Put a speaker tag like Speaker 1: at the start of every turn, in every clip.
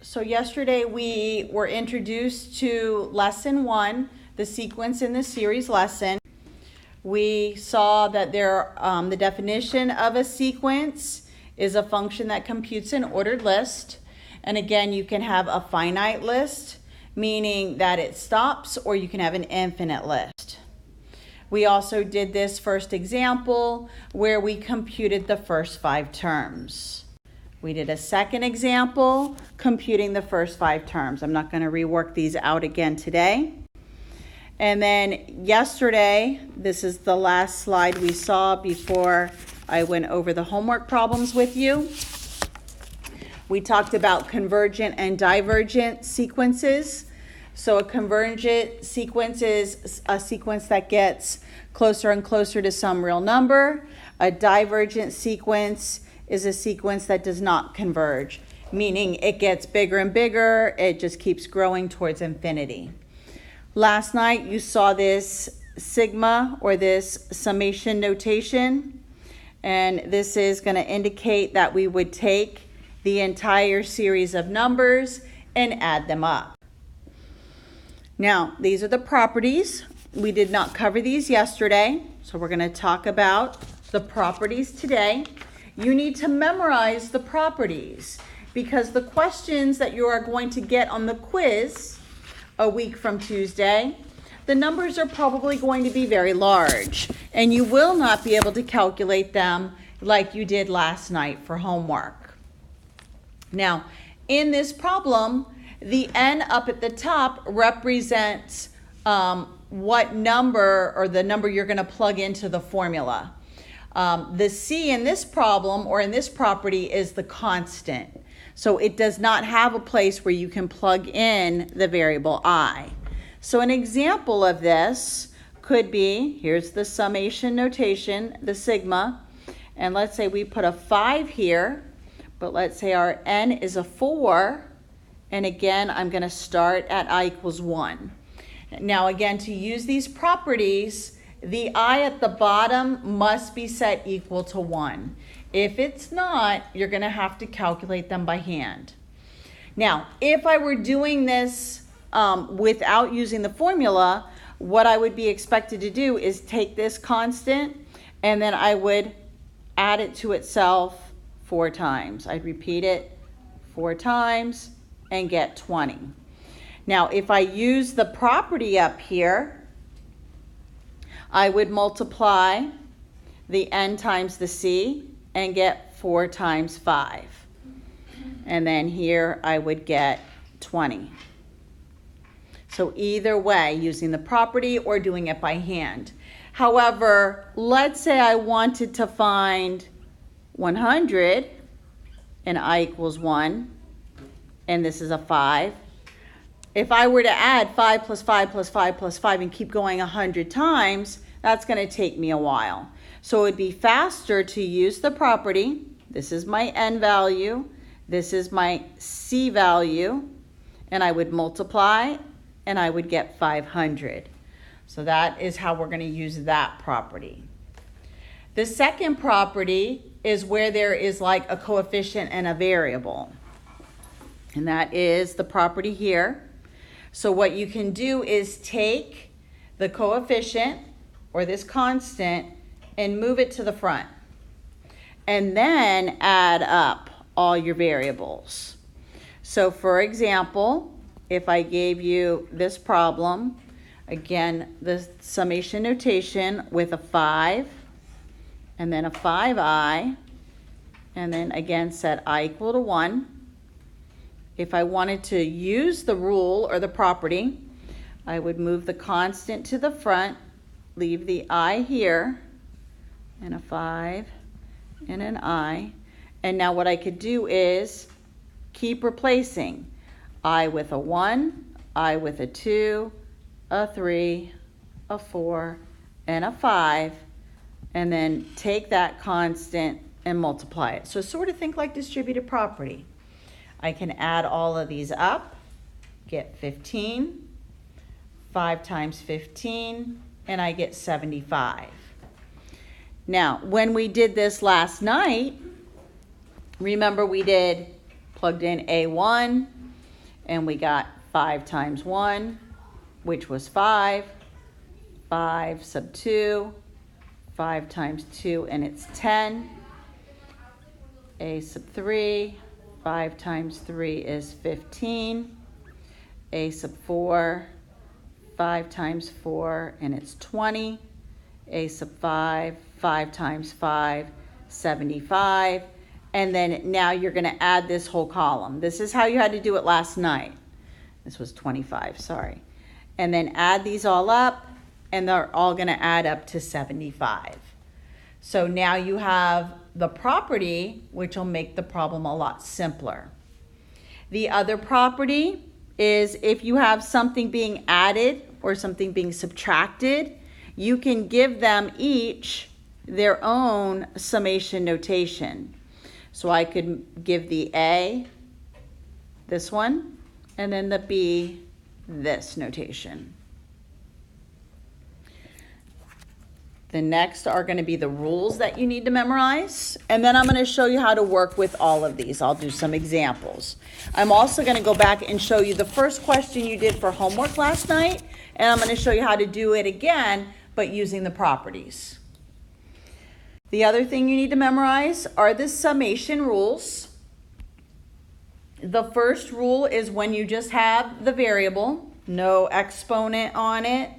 Speaker 1: So yesterday we were introduced to lesson 1, the sequence in the series lesson. We saw that the definition of a sequence is a function that computes an ordered list. And again, you can have a finite list, meaning that it stops, or you can have an infinite list. We also did this first example where we computed the first 5 terms. We did a second example computing the first 5 terms. I'm not going to rework these out again today. And then yesterday, this is the last slide we saw before I went over the homework problems with you. We talked about convergent and divergent sequences. So a convergent sequence is a sequence that gets closer and closer to some real number. A divergent sequence is a sequence that does not converge, meaning it gets bigger and bigger. It just keeps growing towards infinity. Last night you saw this sigma, or this summation notation, and this is going to indicate that we would take the entire series of numbers and add them up. Now, these are the properties. We did not cover these yesterday, so we're going to talk about the properties today. You need to memorize the properties because the questions that you are going to get on the quiz a week from Tuesday, the numbers are probably going to be very large, and you will not be able to calculate them like you did last night for homework. Now, in this problem, the n up at the top represents what number, or the number you're going to plug into the formula. The c in this problem, or in this property, is the constant. So it does not have a place where you can plug in the variable I. So an example of this could be, here's the summation notation, the sigma, and let's say we put a 5 here, but let's say our n is a 4, and again, I'm going to start at I equals 1. Now again, to use these properties, the I at the bottom must be set equal to 1. If it's not, you're going to have to calculate them by hand. Now, if I were doing this without using the formula, what I would be expected to do is take this constant and then I would add it to itself 4 times. I'd repeat it 4 times and get 20. Now, if I use the property up here, I would multiply the n times the c and get 4 times 5. And then here I would get 20. So either way, using the property or doing it by hand. However, let's say I wanted to find 100 and I equals 1, and this is a 5. If I were to add 5 plus 5 plus 5 plus 5 and keep going 100 times, that's going to take me a while. So it would be faster to use the property. This is my n value. This is my c value. And I would multiply, and I would get 500. So that is how we're going to use that property. The second property is where there is like a coefficient and a variable. And that is the property here. So what you can do is take the coefficient, or this constant, and move it to the front. And then add up all your variables. So for example, if I gave you this problem, again, the summation notation with a 5, and then a 5i, and then again set I equal to 1. If I wanted to use the rule or the property, I would move the constant to the front, leave the I here, and a 5, and an I. And now what I could do is keep replacing I with a 1, I with a 2, a 3, a 4, and a 5, and then take that constant and multiply it. So sort of think like distributed property. I can add all of these up, get 15, 5 times 15, and I get 75. Now, when we did this last night, remember we plugged in A1, and we got 5 times 1, which was 5. 5 sub 2, 5 times 2, and it's 10. A sub 3, 5 times 3 is 15. A sub 4, 5 times 4, and it's 20. A sub 5, 5 times 5, 75. And then now you're going to add this whole column. This is how you had to do it last night. This was 25, sorry. And then add these all up, and they're all going to add up to 75. So now you have the property, which will make the problem a lot simpler. The other property is if you have something being added or something being subtracted, you can give them each their own summation notation. So I could give the A this one, and then the B this notation. The next are going to be the rules that you need to memorize. And then I'm going to show you how to work with all of these. I'll do some examples. I'm also going to go back and show you the first question you did for homework last night. And I'm going to show you how to do it again, but using the properties. The other thing you need to memorize are the summation rules. The first rule is when you just have the variable, no exponent on it.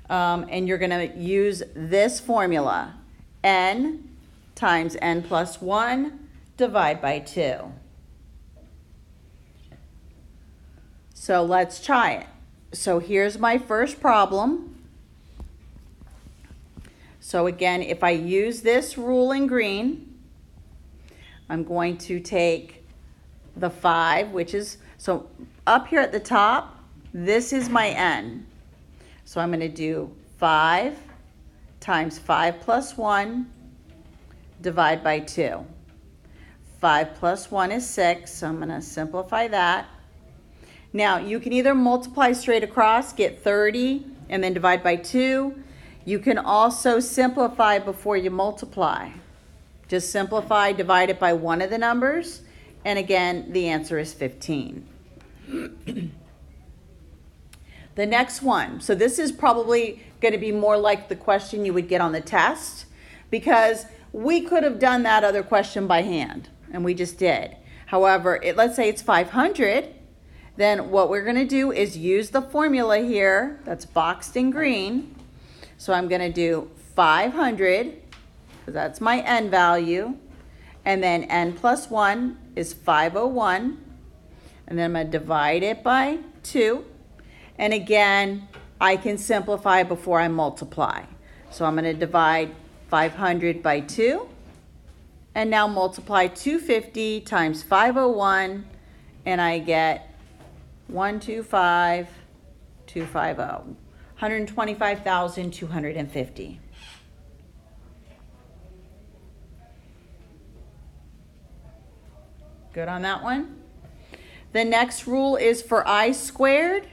Speaker 1: And you're going to use this formula, n times n plus 1 divide by 2. So let's try it. So here's my first problem. So again, if I use this rule in green, I'm going to take the 5, which is, so up here at the top, this is my n. So I'm going to do 5 times 5 plus 1 divide by 2. 5 plus 1 is 6, so I'm going to simplify that. Now, you can either multiply straight across, get 30, and then divide by 2. You can also simplify before you multiply. Just simplify, divide it by one of the numbers, and again, the answer is 15. The next one, so this is probably going to be more like the question you would get on the test, because we could have done that other question by hand, and we just did. However, let's say it's 500, then what we're going to do is use the formula here that's boxed in green. So I'm going to do 500, because that's my n value, and then n plus 1 is 501, and then I'm going to divide it by 2. And again, I can simplify before I multiply. So I'm going to divide 500 by 2. And now multiply 250 times 501. And I get 125,250. 125,250. Good on that one? The next rule is for I squared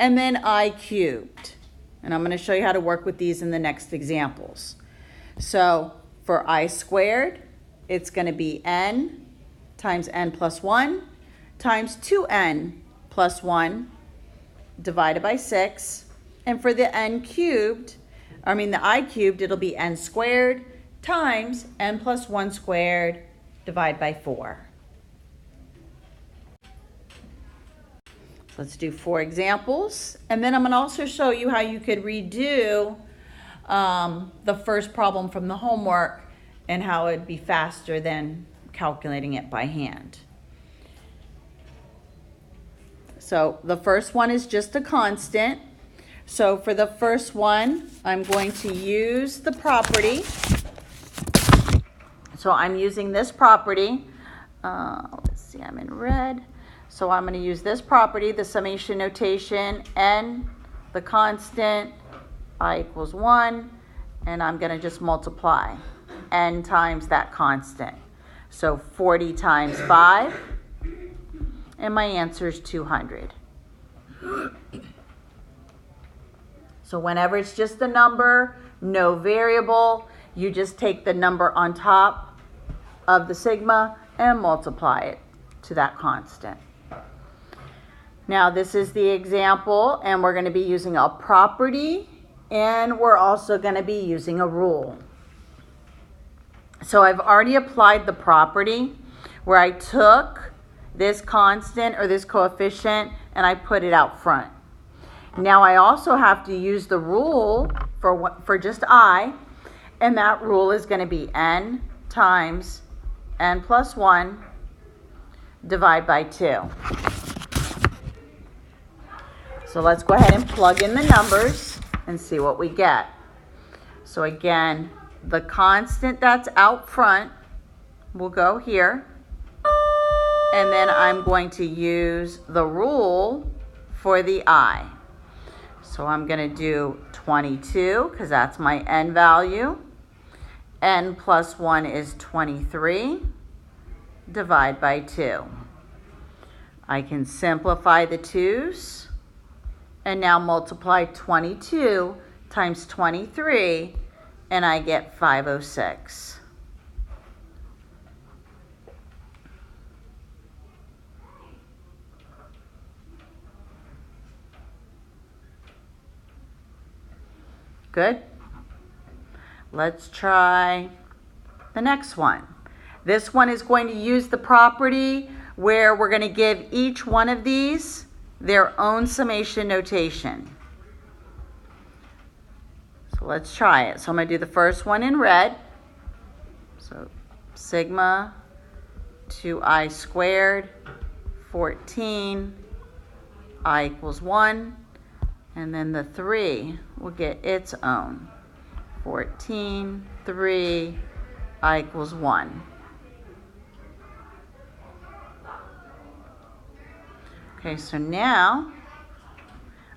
Speaker 1: and then I cubed. And I'm going to show you how to work with these in the next examples. So for I squared, it's going to be n times n plus 1 times 2n plus 1 divided by 6. And for the I cubed, it'll be n squared times n plus 1 squared divided by 4. Let's do 4 examples, and then I'm going to also show you how you could redo the first problem from the homework and how it'd be faster than calculating it by hand. So the first one is just a constant. So for the first one, I'm going to use the property. So I'm using this property. Let's see, I'm in red. So I'm going to use this property, the summation notation, n, the constant, I equals 1, and I'm going to just multiply n times that constant. So 40 times 5, and my answer is 200. So whenever it's just a number, no variable, you just take the number on top of the sigma and multiply it to that constant. Now this is the example, and we're going to be using a property, and we're also going to be using a rule. So I've already applied the property where I took this constant or this coefficient and I put it out front. Now I also have to use the rule for just I, and that rule is going to be n times n plus 1 divided by 2. So let's go ahead and plug in the numbers and see what we get. So again, the constant that's out front will go here. And then I'm going to use the rule for the I. So I'm going to do 22 because that's my n value. N plus 1 is 23. Divide by 2. I can simplify the 2's. And now multiply 22 times 23, and I get 506. Good. Let's try the next one. This one is going to use the property where we're going to give each one of these their own summation notation. So let's try it. So I'm going to do the first one in red. So sigma 2i squared 14 I equals 1. And then the 3 will get its own. 14, 3, I equals 1. Okay, so now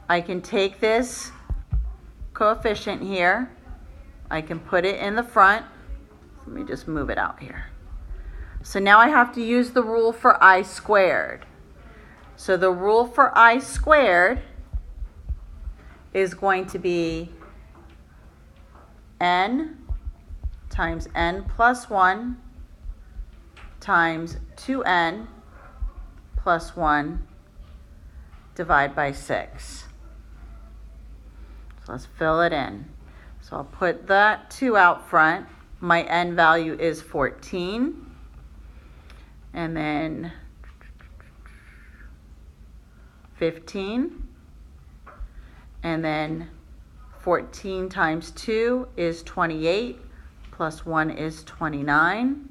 Speaker 1: I can take this coefficient here. I can put it in the front. Let me just move it out here. So now I have to use the rule for I squared. So the rule for I squared is going to be n times n plus 1 times 2n plus 1 divided by 6. So let's fill it in. So I'll put that 2 out front. My n value is 14. And then 15. And then 14 times 2 is 28, plus 1 is 29,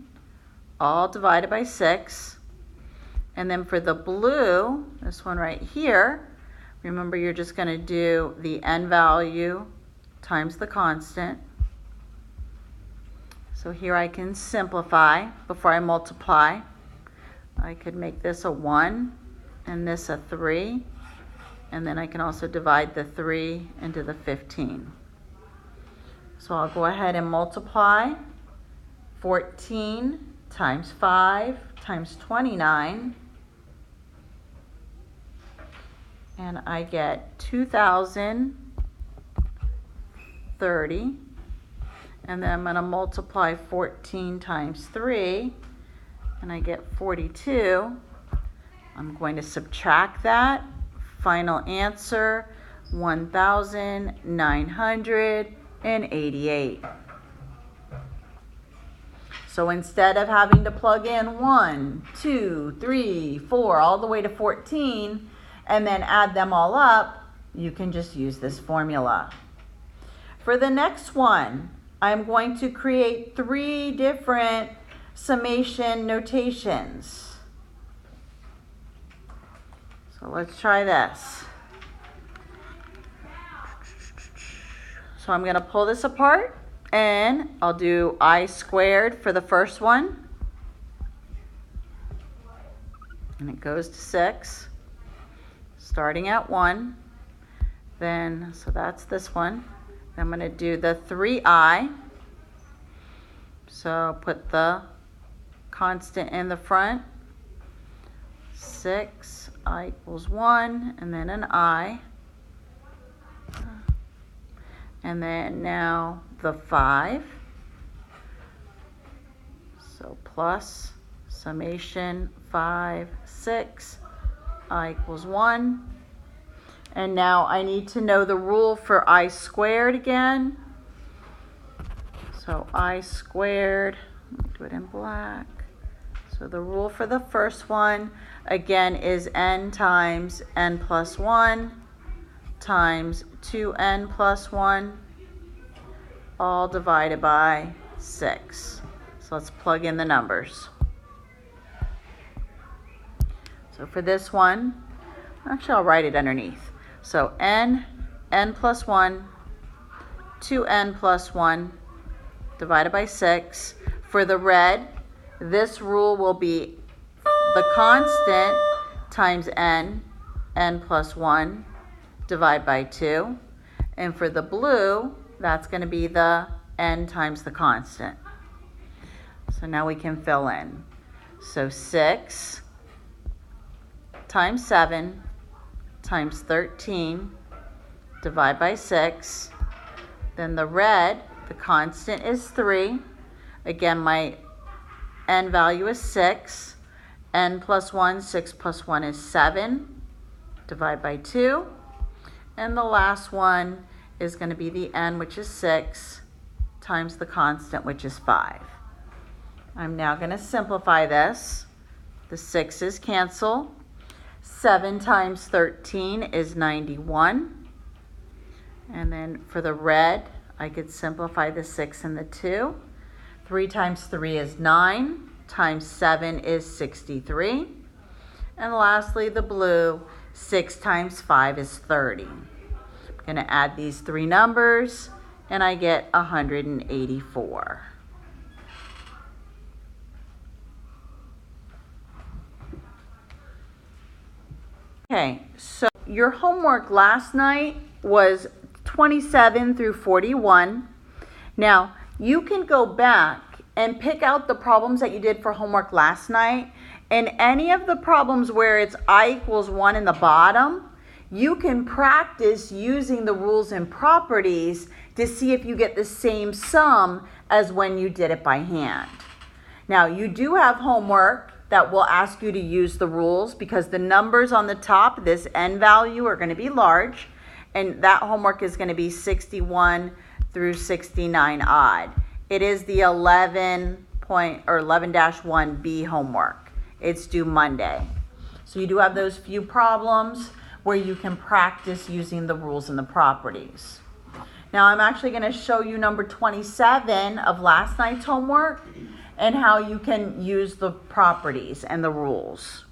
Speaker 1: all divided by 6. And then for the blue, this one right here, remember you're just going to do the n value times the constant. So here I can simplify before I multiply. I could make this a 1 and this a 3. And then I can also divide the 3 into the 15. So I'll go ahead and multiply 14 times 5 times 29. And I get 2,030. And then I'm going to multiply 14 times 3. And I get 42. I'm going to subtract that. Final answer, 1,988. So instead of having to plug in 1, 2, 3, 4, all the way to 14, and then add them all up, you can just use this formula. For the next one, I'm going to create 3 different summation notations. So let's try this. So I'm going to pull this apart, and I'll do I squared for the first one. And it goes to 6, starting at 1. Then, so that's this one. Then I'm going to do the 3i. So put the constant in the front. 6, I equals 1, and then an I. And then now the 5. So plus summation 5, 6, I equals 1. And now I need to know the rule for I squared again. So I squared, let me do it in black. So the rule for the first one, again, is n times n plus 1 times 2n plus 1, all divided by 6. So let's plug in the numbers. So for this one, actually I'll write it underneath. So n plus 1, 2n plus 1, divided by 6. For the red, this rule will be the constant times n plus 1, divide by 2. And for the blue, that's going to be the n times the constant. So now we can fill in. So 6 times 7 times 13, divide by 6. Then the red, the constant is 3. Again, my n value is 6. N plus 1, 6 plus 1 is 7. Divide by 2. And the last one is going to be the n, which is 6, times the constant, which is 5. I'm now going to simplify this. The 6's cancel. 7 times 13 is 91. And then for the red, I could simplify the 6 and the 2. 3 times 3 is 9, times 7 is 63. And lastly, the blue, 6 times 5 is 30. I'm going to add these three numbers, and I get 184. Okay, so your homework last night was 27 through 41. Now, you can go back and pick out the problems that you did for homework last night, and any of the problems where it's I equals 1 in the bottom, you can practice using the rules and properties to see if you get the same sum as when you did it by hand. Now, you do have homework that will ask you to use the rules because the numbers on the top, this n value, are going to be large, and that homework is going to be 61 through 69 odd. It is the 11-1B homework. It's due Monday. So you do have those few problems where you can practice using the rules and the properties. Now I'm actually going to show you number 27 of last night's homework and how you can use the properties and the rules.